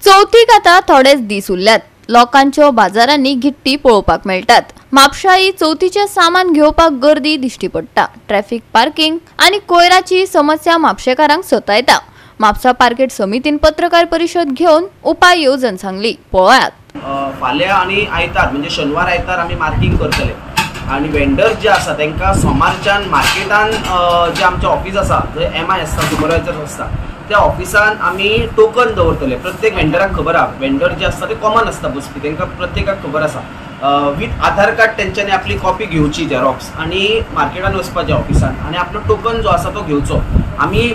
चवथीक आता थोडेच दीस उरल्यात। लोकांच्यो बाजारांनी गिट्टी पळोवपाक मेळटात। म्हापशाई चवथीचे सामान घेवपाक गर्दी दिश्टी पडटा। ट्रॅफिक पार्किंग आणि कोयराची समस्या म्हापशेकारांक सतायता। म्हापसा पार्केट समितीन पत्रकार परिषद घेवन उपाय येवजण सांगली। पळयात। फाल्यां आनी आयतार म्हणजे शनिवार आयतार आमी मार्किंग करतले आणि वेंडर्स जे आसा तांकां सोमारच्यान मार्केटान जे आमचे ऑफिस आसा थंय MI आसता, सुपरवायझर आसता, त्या ऑफिसान आमी टोकन दवरतले। प्रत्येक वेंडराक खबर आहा, वेंडर जे आसता ते कॉमन आसता बसपी, तांकां प्रत्येकाक खबर आसा। विथ आधार कार्ड तेंच्यांनी आपली कॉपी घेवची झेरॉक्स आणि मार्केटान वचपाचें ऑफिसान आणि आपलो टोकन जो आसा तो घेवचो। आमी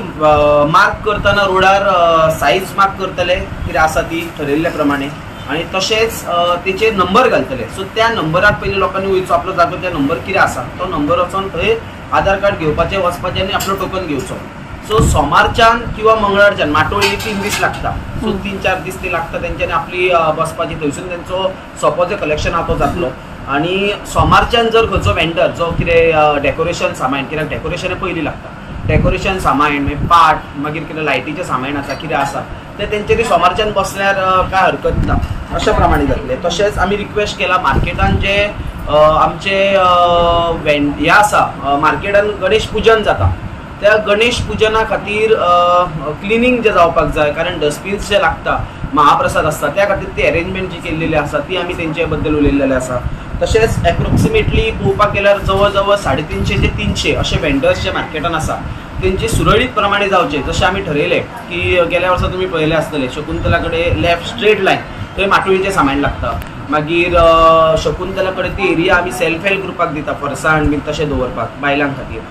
मार्क करतना रोडार सायज मार्क करतले कितें आसा ती ठरयल्ल्या प्रमाणे आणि तशेंच तेचे नंबर घालतले। सो त्या नंबराक पयलीं लोकांनी वयचो, आपलो जागो त्या नंबर कितें आसा तो नंबर वचोन थंय आधार कार्ड घेवपाचें, वचपाचें आनी आपलो टोकन घेवचो। सो सोमारच्यान किंवा मंगळारच्यान माटोळी 3 दीस लागता। सो 3-4 दीस ते लागता तेंच्यांनी आपली बसपाची, थंयसून तेंचो सोपोचें कलेक्शन आहा तो जातलो। आणि सोमारच्यान जर खंयचो वेंडर जो कितें डेकोरेशन सामान, कित्याक डेकोरेशन पयलीं लागता, डेकोरेशन सामान मागीर पाट, मागीर कितें लायटीचें सामान आसा, कितें आसा ते तेंच्यांनी सोमारच्यान बसल्यार काय हरकत ना, अशा प्रमाणे जातले। तशेंच आमी रिक्वेस्ट केला मार्केटान जे आमचे हे आसा, मार्केटान गणेश पूजन जाता, त्या गणेश पुजना खातीर क्लिनिंग जे जावपाक जाय, कारण डस्टबिन्स जे लागता, महाप्रसाद आसता त्या खातीर ती अरेंजमेंट जी केल्लेली आसा ती आमी तेंचे बद्दल उलयल्लेले आसा। तशेंच एप्रोक्सिमेटली पळोवपाक गेल्यार जवळ जवळ 350 ते 300 अशे वेंडर्स जे मार्केटान आसा तेंचे सुरळीत प्रमाणे जावचे। जशें आमी ठरयलें की गेल्या वर्सा तुमी पळयले आसतले, शकुंतला कडेन लेफ्ट स्ट्रेट लायन थंय माटोळीचें सामान लागता। मागीर शकुंतला कडेन ती एरिया आमी सेल्फ हेल्प ग्रुपाक दिता, फरसाण बीन तशें दवरपाक बायलां खातीर।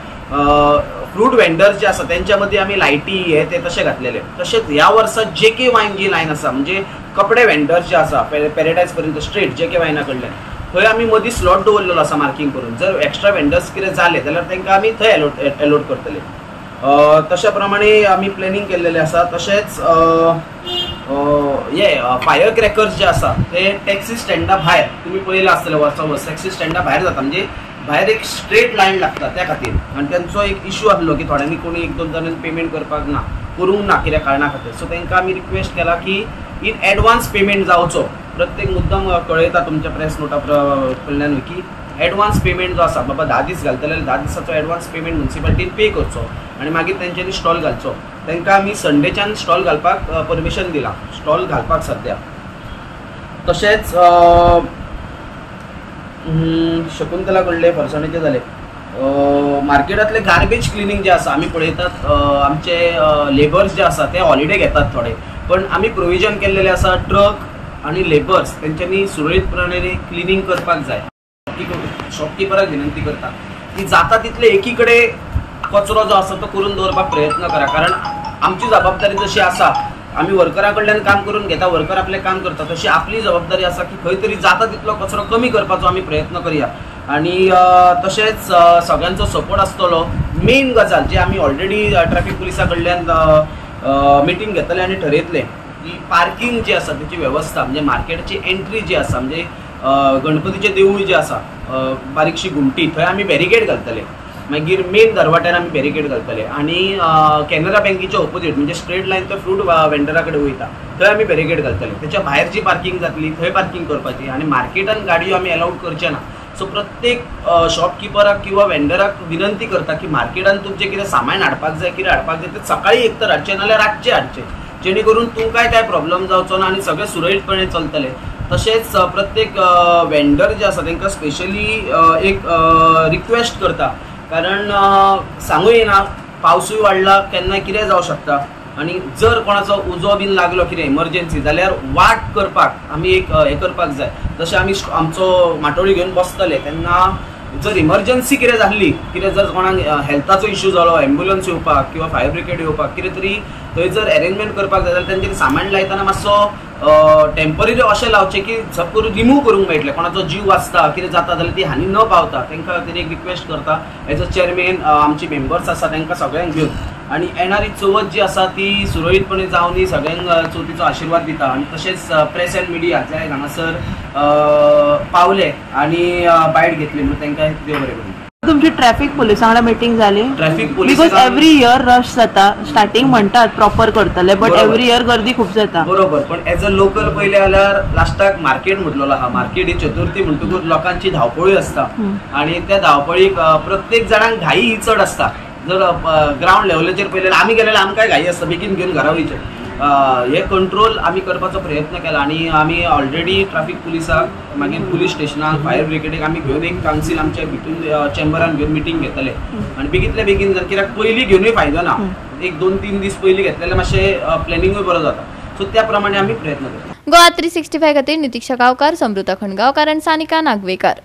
फ्रूट वेंडर्स जे आसा तेंच्या मदीं आमी लायटी हे ते तशें घातलेले। तशेंच ह्या वर्सा JK वायन जी लायन आसा, म्हणजे कपडे वेंडर्स जे आसा पॅराडायज पर्यंत स्ट्रेट JK वायना कडल्यान थंय आमी मदीं स्लॉट दवरलेलो आसा मार्किंग करून। जर एक्स्ट्रा वेंडर्स कितें जाले जाल्यार तांकां आमी थंय एलोट करतले। तशा प्रमाणे आमी प्लॅनिंग केल्लेलें आसा। तशेंच हे फायर क्रॅकर्स जे आसा ते टॅक्सी स्टँडा भायर तुमी पळयलां आसतलें, वर्सा टॅक्सी स्टँडा भायर जाता, म्हणजे भायर एक स्ट्रेट लायन लागता त्या खातीर। आनी तेंचो एक इशू आसलो की थोड्यांनी कोणी 1-2 जाणांनी पेमेंट करपाक ना, करूंक ना कित्या कारणा खातीर। सो तांकां आमी रिक्वेस्ट केला की इन एडवान्स पेमेंट जावचो। प्रत्येक मुद्दम कळयता तुमच्या प्रेस नोटा कडल्यान की एडवान्स पेमेंट जो आसा, बाबा 10 दीस घालतले जाल्यार 10 दिसाचो एडवान्स पेमेंट म्युनिसिपालिटीन पे करचो आणि मागीर तेंच्यांनी स्टॉल घालचो। तांकां आमी संडेच्यान स्टॉल घालपाक परमिशन दिला, स्टॉल घालपाक सद्या। तशेंच शकुंतला कडले फरसाणेचे जाले। मार्केटांतले गार्बेज क्लिनिंग जे आसा आमी पळयतात, आमचे लेबर्स जे आसा ते हॉलिडे घेतात थोडे, पण आमी प्रोविजन केल्लेले आसा ट्रक आणि लेबर्स तेंच्यांनी सुरळीतपणाने क्लिनिंग करपाक जाय। शॉपकिपराक विनंती करता की जाता तितले एकीकडे कचरो जो आसा तो करून दवरपाक प्रयत्न करा, कारण आमची जबाबदारी जशी आसा, आमी वर्करां कडल्यान काम करून घेता, वर्कर आपलें काम करता, तशी आपली जबाबदारी आसा की खंय तरी जाता तितलो कचरो कमी करपाचो आमी प्रयत्न करूया। आणि तशेंच सगळ्यांचो सपोर्ट आसतलो। मेन गजाल जी आमी ऑलरेडी ट्रॅफिक पुलिसा कडल्यान मिटींग घेतले आणि ठरयतले की पार्किंग जी आसा त्याची व्यवस्था, म्हणजे मार्केटाची एंट्री जी आसा, म्हणजे गणपतीचें देवूळ जें आसा, बारीकशी घुमटी, थंय आमी बॅरिकेड घालतले। मागीर मेन दरवाट्यार आमी बॅरिकेड घालतले आणि कॅनरा बँकेच्या ऑपोजीट म्हणजे स्ट्रेट लायन तो फ्रूट वेंडरा कडेन वयता थंय आमी बॅरिकेड घालतले। त्याच्या भायर जी पार्किंग जातली थंय पार्किंग करपाची आणि मार्केटान गाडयो आमी अलाउड करचे ना। सो प्रत्येक शॉपकिपराक किंवा वेंडराक विनंती करता की मार्केटान तुमचें कितें सामान हाडपाक जाय, कितें हाडपाक जाय ते सकाळी एक तर हाडचें नाल्यार रातचें हाडचें, जेणे करून तुमकांय काय प्रॉब्लेम जावचो ना आणि सगळें सुरळीतपणे चलतले। तशेंच प्रत्येक वेंडर जे आसा तांकां स्पेशली एक रिक्वेस्ट करता, कारण सांगूं येना पावसूय वाडला केन्ना कितें जावं शकता आणि जर कोणाचो उजो बीन लागलो कितें इमर्जन्सी जाल्यार वाट करपाक आमी एक हें करपाक जाय। जशें आमी आमचो माटोळी घेवन बसतले तेन्ना जर इमर्जन्सी कितें जाल्ली, कितें जर कोणाक हेल्थाचो इशू जालो, एम्ब्युलन्स येवपाक किंवा फायर ब्रिगेड येवपाक कितें तरी थंय जर अरेंजमेंट करपाक जाय जाल्यार तेंचेर सामान लायतना मातसो टेम्पररी अशें लावचें की झप करून रिमूव करूंक मेळटलें। कोणाचो जीव वाचता, कितें जाता जाल्यार ती हानी न पावता, तांकां खातीर एक रिक्वेस्ट करता एज अ चेअरमॅन, आमची मेंबर्स आसा तांकां सगळ्यांक घेवन। आणि येणारी चवथ जी आसा ती सुरळीतपणे जावन ती सगळ्यांक चवथीचो आशिर्वाद दिता। आणि तशेंच प्रेस एंड मिडिया जे हांगासर पावले आणि बायट घेतली, तांकां देव बरें करूं। तुमची ट्रॅफिक पोलिसां वांगडा मिटींग जाली? Traffic police because every year rush जाता, स्टार्टिंग म्हणटात प्रॉपर करतले बट बरोबर. एवरी इयर गर्दी खूप जाता. बरोबर, पण एज अ लोकल पयले जाल्यार लास्टाक मार्केट म्हटलेलो आहा. मार्केट ही चतुर्थी म्हणटकूच लोकांची धावपळी असता आणि त्या धावपळीक प्रत्येक जाणांक घाई ही चड असता. जर ग्राउंड लेवलाचेर पयले आमी गेलेले आमकांय घाई असता बेगीन घेवन घरा वयचे. हे कंट्रोल आमी करपाचो प्रयत्न केला आणि आमी ऑलरेडी ट्रॅफिक पुलिसाक मागीर पुलीस स्टेशनाक फायर ब्रिगेडीक आमी घेवन एक कावन्सील आमच्या भितून चेंबरान घेवन मिटींग घेतले आणि बेगींतल्या बेगीन जर कित्याक पयलीं घेवनूय फायदो ना. एक 2-3 दीस पयलीं घेतलेले मातशें प्लॅनिंगूय बरो जाता. सो त्या प्रमाणे आमी प्रयत्न करता. गोवा 365 खातीर नितीक्षा गांवकार, समृता खणगांवकार आनी सानिका नागवेकर.